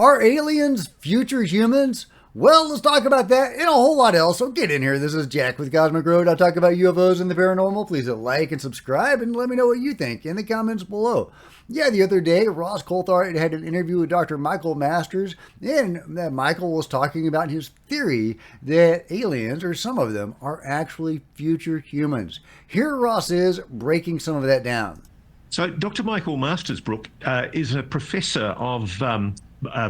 Are aliens future humans? Well, let's talk about that and a whole lot else. So get in here. This is Jack with Cosmic Road. I talk about UFOs and the paranormal. Please hit like and subscribe and let me know what you think in the comments below. Yeah, the other day, Ross Coulthart had an interview with Dr. Michael Masters, and Michael was talking about his theory that aliens, or some of them, are actually future humans. Here Ross is breaking some of that down. So Dr. Michael Mastersbrook is a professor of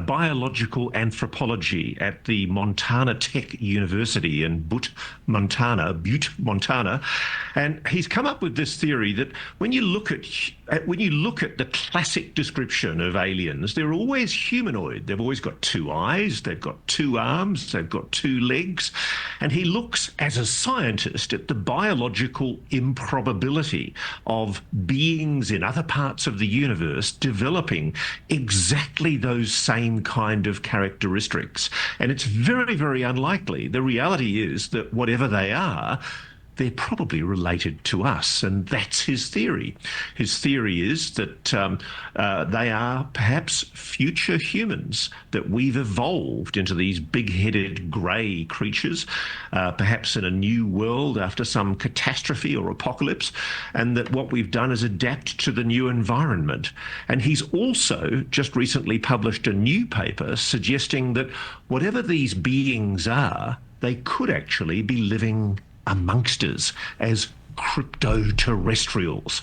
biological anthropology at the Montana Tech University in Butte, Montana, and he's come up with this theory that when you look at the classic description of aliens, they're always humanoid. They've always got two eyes, they've got two arms, they've got two legs, and he looks as a scientist at the biological improbability of beings in other parts of the universe developing exactly those same kind of characteristics. And it's very, very unlikely. The reality is that whatever they are, they're probably related to us, and that's his theory. His theory is that they are perhaps future humans, that we've evolved into these big-headed grey creatures, perhaps in a new world after some catastrophe or apocalypse, and that what we've done is adapt to the new environment. And he's also just recently published a new paper suggesting that whatever these beings are, they could actually be living amongst us as crypto-terrestrials.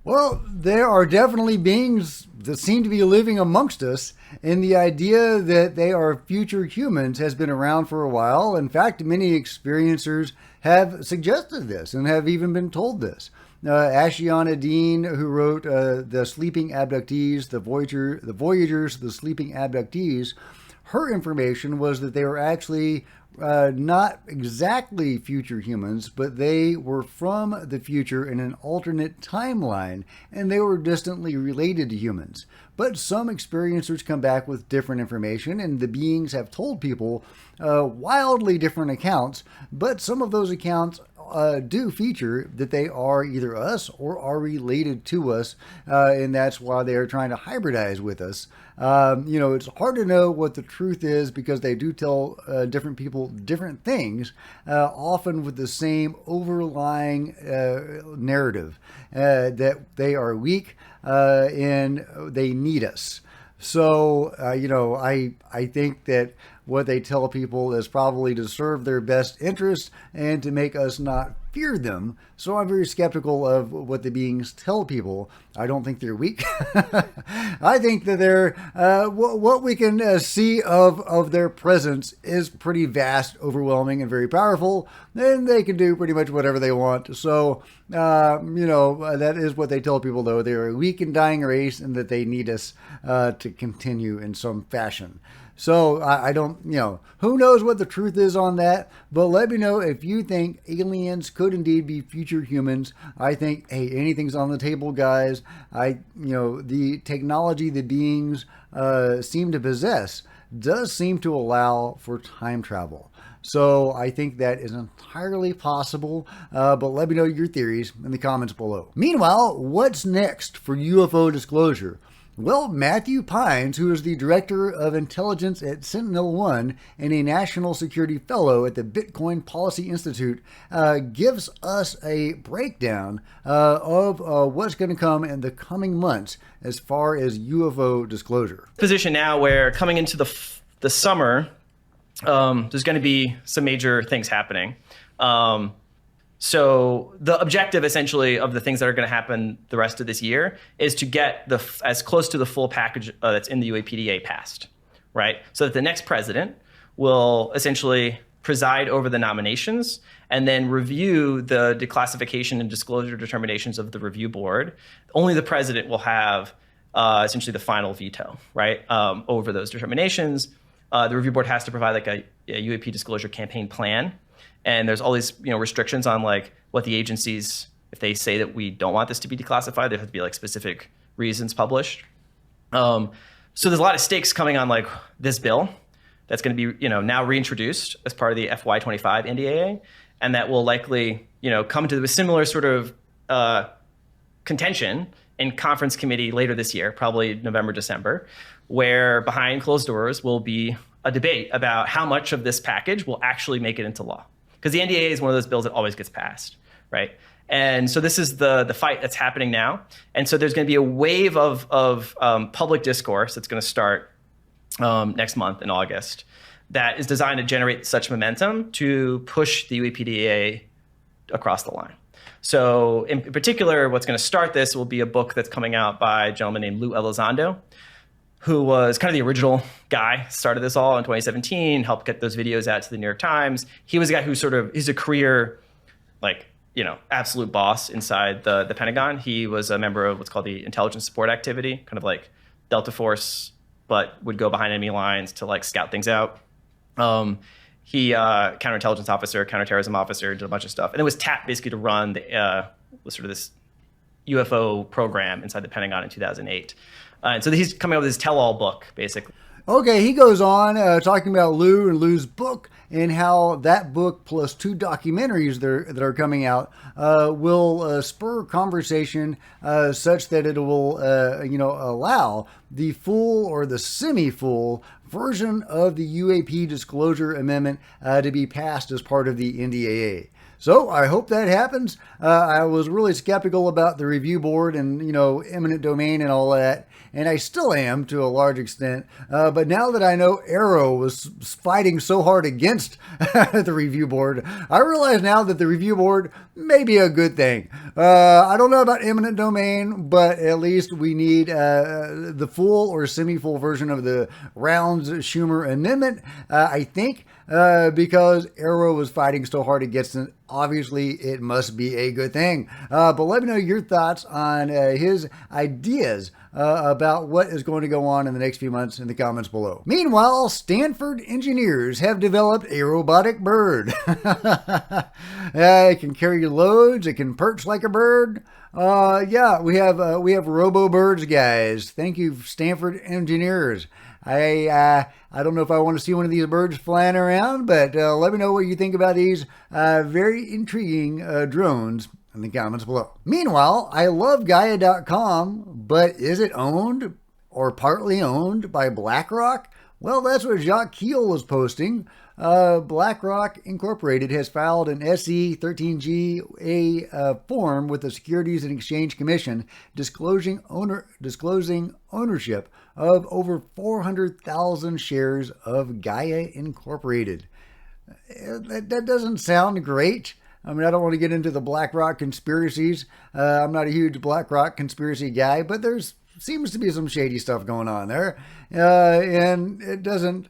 Well, there are definitely beings that seem to be living amongst us, and the idea that they are future humans has been around for a while. In fact, many experiencers have suggested this and have even been told this. Ashiana Dean, who wrote The Sleeping Abductees, the Voyagers, the Sleeping Abductees, her information was that they were actually not exactly future humans, but they were from the future in an alternate timeline, and they were distantly related to humans. But some experiencers come back with different information, and the beings have told people wildly different accounts, but some of those accounts do feature that they are either us or are related to us, and that's why they are trying to hybridize with us. It's hard to know what the truth is because they do tell different people different things, often with the same overlying narrative that they are weak and they need us. So, I think that what they tell people is probably to serve their best interest and to make us not fear them. So I'm very skeptical of what the beings tell people. I don't think they're weak. I think that they're, what we can see of their presence is pretty vast, overwhelming, and very powerful. And they can do pretty much whatever they want. So, that is what they tell people, though. They're a weak and dying race and that they need us to continue in some fashion. So I don't, who knows what the truth is on that, but let me know if you think aliens could indeed be future humans. I think, hey, anything's on the table, guys. The technology the beings seem to possess does seem to allow for time travel. So I think that is entirely possible, but let me know your theories in the comments below. Meanwhile, what's next for UFO Disclosure? Well, Matthew Pines, who is the Director of Intelligence at Sentinel-1 and a National Security Fellow at the Bitcoin Policy Institute, gives us a breakdown of what's going to come in the coming months as far as UFO disclosure. Position now where coming into the summer, there's going to be some major things happening. So the objective essentially of the things that are going to happen the rest of this year is to get as close to the full package that's in the UAPDA passed, right? So that the next president will essentially preside over the nominations and then review the declassification and disclosure determinations of the review board. Only the president will have essentially the final veto, right, over those determinations. The review board has to provide like a UAP disclosure campaign plan. And there's all these, restrictions on like what the agencies, if they say that we don't want this to be declassified, there have to be like specific reasons published. So there's a lot of stakes coming on like this bill that's going to be, now reintroduced as part of the FY25 NDAA, and that will likely, come to a similar sort of contention in conference committee later this year, probably November, December. where behind closed doors will be a debate about how much of this package will actually make it into law. Because the NDAA is one of those bills that always gets passed, right? And so this is the fight that's happening now. And so there's going to be a wave of public discourse that's going to start next month in August that is designed to generate such momentum to push the UAPDA across the line. So in particular, what's going to start this will be a book that's coming out by a gentleman named Lou Elizondo, who was kind of the original guy, started this all in 2017, helped get those videos out to the New York Times. He was a guy who he's a career, absolute boss inside the Pentagon. He was a member of what's called the Intelligence Support Activity, kind of like Delta Force, but would go behind enemy lines to scout things out. He counterintelligence officer, counterterrorism officer, did a bunch of stuff, and it was tapped basically to run the this UFO program inside the Pentagon in 2008. And so he's coming up with his tell-all book, basically. Okay, he goes on talking about Lou and Lou's book and how that book plus 2 documentaries that are coming out will spur conversation such that it will allow the full or the semi-full version of the UAP Disclosure Amendment to be passed as part of the NDAA. So I hope that happens. I was really skeptical about the review board and, eminent domain and all that. And I still am to a large extent. But now that I know Arrow was fighting so hard against the review board, I realize now that the review board may be a good thing. I don't know about eminent domain, but at least we need the full or semi-full version of the Rounds-Schumer amendment, I think. Because Arrow was fighting so hard against it, obviously it must be a good thing. But let me know your thoughts on his ideas about what is going to go on in the next few months in the comments below. Meanwhile, Stanford engineers have developed a robotic bird. It can carry loads. It can perch like a bird. We have robo birds, guys. Thank you, Stanford engineers. I don't know if I want to see one of these birds flying around, but let me know what you think about these very intriguing drones in the comments below. Meanwhile, I love Gaia.com, but is it owned or partly owned by BlackRock? Well, that's what Jacques Keel was posting. BlackRock Incorporated has filed an SE 13G form with the Securities and Exchange Commission disclosing ownership of over 400,000 shares of Gaia Incorporated. That doesn't sound great. I mean, I don't want to get into the BlackRock conspiracies. I'm not a huge BlackRock conspiracy guy, but there's seems to be some shady stuff going on there. And it doesn't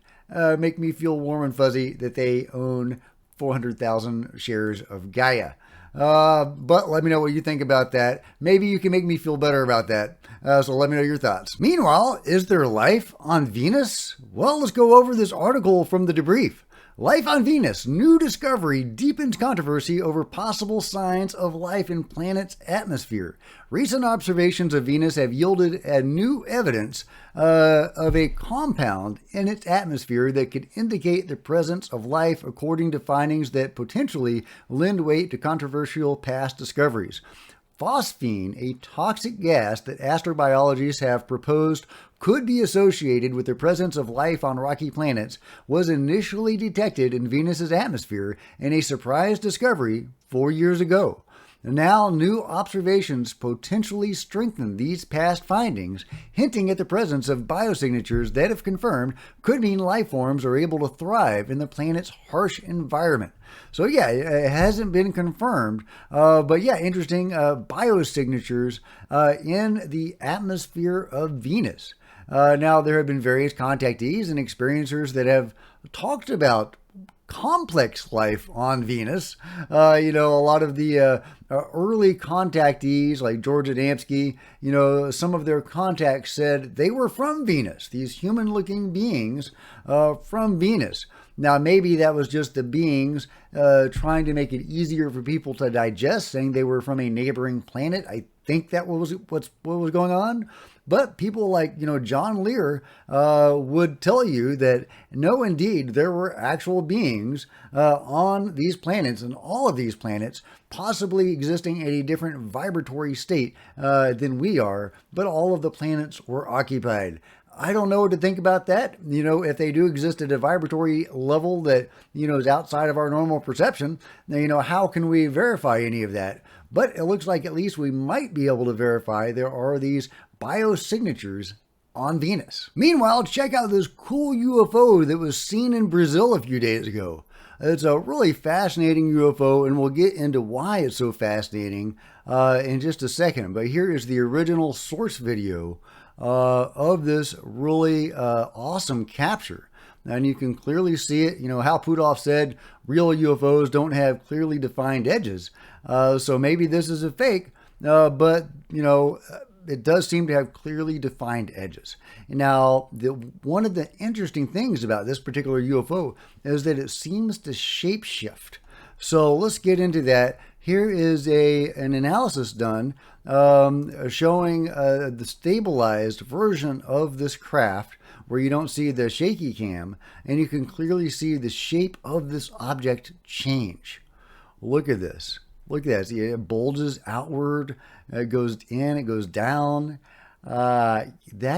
make me feel warm and fuzzy that they own 400,000 shares of Gaia. But let me know what you think about that. Maybe you can make me feel better about that. So let me know your thoughts. Meanwhile, is there life on Venus? Well, let's go over this article from the Debrief. Life on Venus. New discovery deepens controversy over possible signs of life in planet's atmosphere. Recent observations of Venus have yielded new evidence of a compound in its atmosphere that could indicate the presence of life, according to findings that potentially lend weight to controversial past discoveries. Phosphine, a toxic gas that astrobiologists have proposed could be associated with the presence of life on rocky planets, was initially detected in Venus's atmosphere in a surprise discovery 4 years ago. Now, new observations potentially strengthen these past findings, hinting at the presence of biosignatures that, if confirmed, could mean life forms are able to thrive in the planet's harsh environment. So yeah, it hasn't been confirmed, but yeah, interesting biosignatures in the atmosphere of Venus. Now, there have been various contactees and experiencers that have talked about complex life on Venus. A lot of the early contactees like George Adamski, some of their contacts said they were from Venus, these human-looking beings from Venus. Now, maybe that was just the beings trying to make it easier for people to digest, saying they were from a neighboring planet. I think that was what was going on. But people like, John Lear would tell you that, no, indeed, there were actual beings on these planets, and all of these planets, possibly existing at a different vibratory state than we are, but all of the planets were occupied. I don't know what to think about that. If they do exist at a vibratory level that, is outside of our normal perception, then, how can we verify any of that? But it looks like at least we might be able to verify there are these biosignatures on Venus. Meanwhile, check out this cool UFO that was seen in Brazil a few days ago. It's a really fascinating UFO, and we'll get into why it's so fascinating in just a second. But here is the original source video of this really awesome capture. And you can clearly see it. Hal Puthoff said real UFOs don't have clearly defined edges. So maybe this is a fake, but, it does seem to have clearly defined edges. Now, one of the interesting things about this particular UFO is that it seems to shapeshift. So let's get into that. Here is an analysis done showing the stabilized version of this craft where you don't see the shaky cam, and you can clearly see the shape of this object change. Look at this. Look at that. See, it bulges outward. It goes in. It goes down. That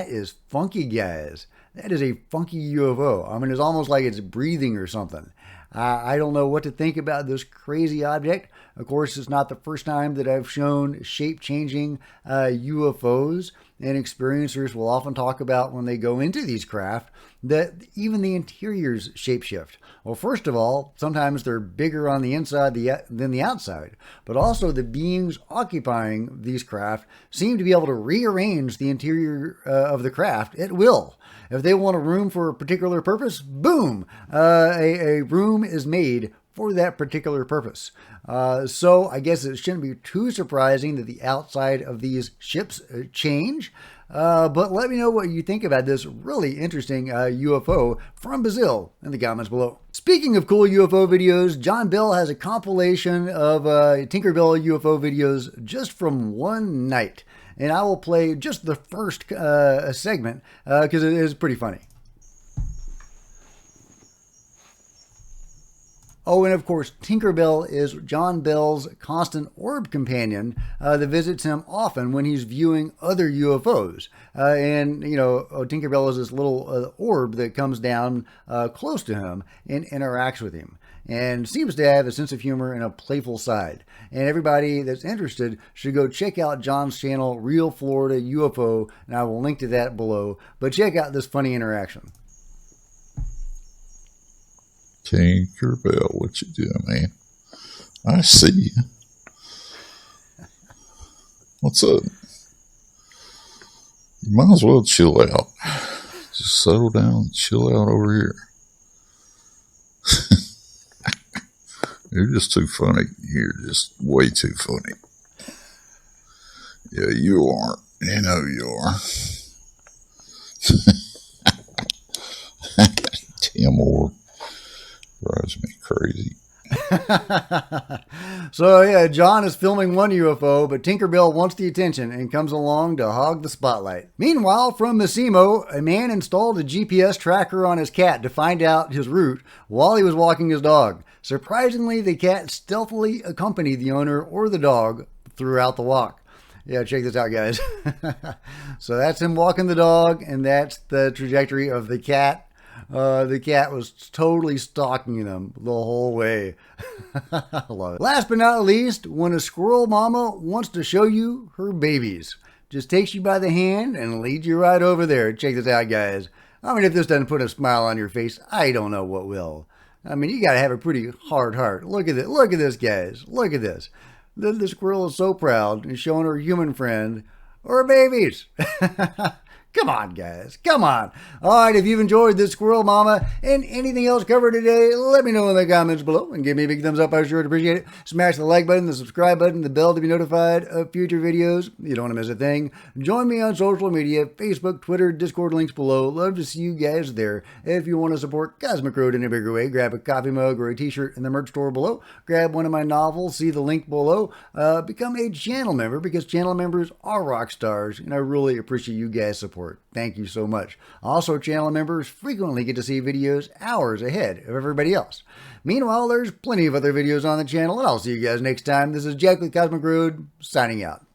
is funky, guys. That is a funky UFO. I mean, it's almost like it's breathing or something. I don't know what to think about this crazy object. Of course, it's not the first time that I've shown shape-changing UFOs, and experiencers will often talk about when they go into these craft that even the interiors shapeshift. Well, first of all, sometimes they're bigger on the inside than the outside, but also the beings occupying these craft seem to be able to rearrange the interior of the craft at will. If they want a room for a particular purpose, boom, a room is made for that particular purpose. So I guess it shouldn't be too surprising that the outside of these ships change. But let me know what you think about this really interesting UFO from Brazil in the comments below. Speaking of cool UFO videos, John Bell has a compilation of Tinkerbell UFO videos just from one night. And I will play just the first segment because it is pretty funny. Oh, and of course, Tinkerbell is John Bell's constant orb companion that visits him often when he's viewing other UFOs. Tinkerbell is this little orb that comes down close to him and interacts with him, and seems to have a sense of humor and a playful side. And everybody that's interested should go check out John's channel, Real Florida UFO, and I will link to that below. But check out this funny interaction. Tinkerbell, what you doing, man? I see you. What's up? You might as well chill out. Just settle down and chill out over here. You're just too funny. You're just way too funny. Yeah, you are. You know you are. Tim Orr drives me crazy. So yeah, John is filming one UFO, but Tinkerbell wants the attention and comes along to hog the spotlight. Meanwhile, from Massimo, a man installed a GPS tracker on his cat to find out his route while he was walking his dog. Surprisingly, the cat stealthily accompanied the owner or the dog throughout the walk. Yeah, check this out, guys. So that's him walking the dog, and that's the trajectory of the cat. The cat was totally stalking them the whole way. I love it. Last but not least, when a squirrel mama wants to show you her babies, just takes you by the hand and leads you right over there. Check this out, guys. I mean, if this doesn't put a smile on your face, I don't know what will. I mean, you got to have a pretty hard heart. Look at it. Look at this, guys. Look at this. The squirrel is so proud and showing her human friend her babies. Come on, guys. Come on. All right, if you've enjoyed this Squirrel Mama and anything else covered today, let me know in the comments below and give me a big thumbs up. I sure would appreciate it. Smash the like button, the subscribe button, the bell to be notified of future videos. You don't want to miss a thing. Join me on social media, Facebook, Twitter, Discord, links below. Love to see you guys there. If you want to support Cosmic Road in a bigger way, grab a coffee mug or a t-shirt in the merch store below. Grab one of my novels, see the link below. Become a channel member because channel members are rock stars, and I really appreciate you guys' support. Thank you so much. Also, channel members frequently get to see videos hours ahead of everybody else. Meanwhile, there's plenty of other videos on the channel, and I'll see you guys next time. This is Jack with Cosmic Road, signing out.